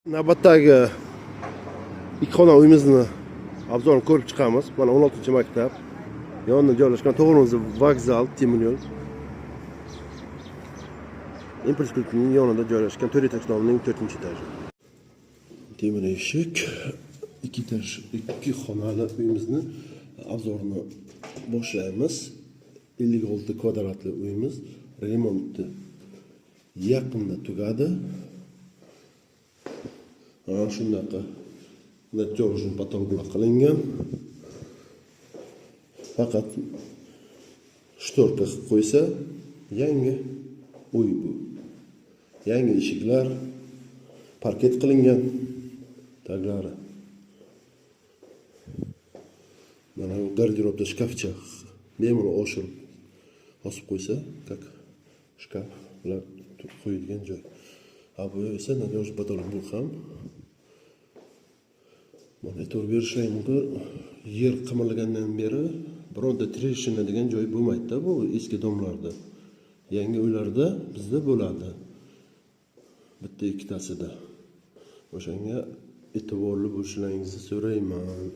Navbatdagi ikki xona uyimizni obzorini ko'rib chiqamiz. Mana 16-maktab. Yonida joylashgan To'g'rimizli vokzal, temir yo'l. Impuls klubning yonida joylashgan To'retash nomining 4-etaji. Temir eshik, ikki xonali uyimizni obzorini boshlaymiz. 56 kvadratli uyimiz remonti yaqinda tugadi. Ana shunaqa natyorjin patologlar qilingan. Faqat shtorka qilib qo'ysa, yangi uy bu. Yangi eshiklar, parket qilingan taglari. Mana bu garderobda shkafcha bemalol oshirib osib qo'ysa, как shkaflar qo'yilgan joy. Bu esa natyorjin patolog bu ham. Mana e'tibor berishingiz mumkin. Yer qimirlagandan beri bironta treshina degan joy bo'lmaydi-da bu eski domlarda. Yangi uylarda bizda bo'ladi. Bitta ikkitasida. O'shanga e'tiborli bo'lishingizni so'rayman.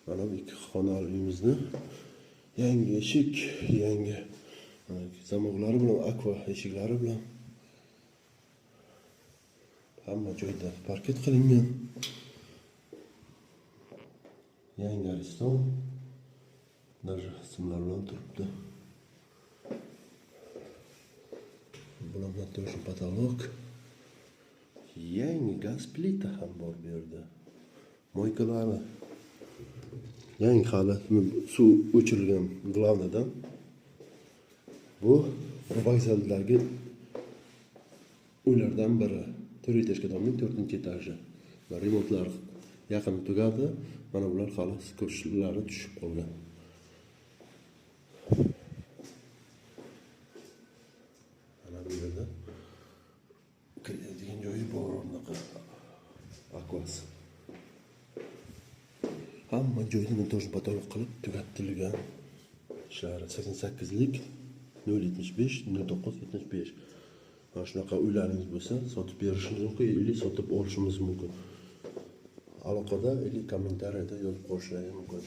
Mana bu ikki xonali uyimizni yangi eshik, yangi zamoqlari bilan, akva eshiklari bilan hamma joyda parket qilingan. Yangi ariston. Даже simlar bilan turibdi. Bular natyorjin patolog. Yangi gaz plita ham bor bu yerda. Moykalari. Yangi hali suv o'chirilgan glavnadan. Bu vokzaldagi uylardan biri. To'retash nomining 4-etaji. Remontlar yaqin tugadi. Mana bular hali ko'chlari tushib qolgan. Mana bu yerda kiradigan joyi bor o'rnaqa. Akvasi. Hamma joyda natyorjin patolog qilib tugatilgan. Ishlari 88lik 075 09 75. Mana shunaqa uylaringiz bo'lsa, sotib berishingiz mumkin, yoki sotib olishingiz mumkin. Aloqada yoki kommentariyada yozib qo'yishingiz mumkin.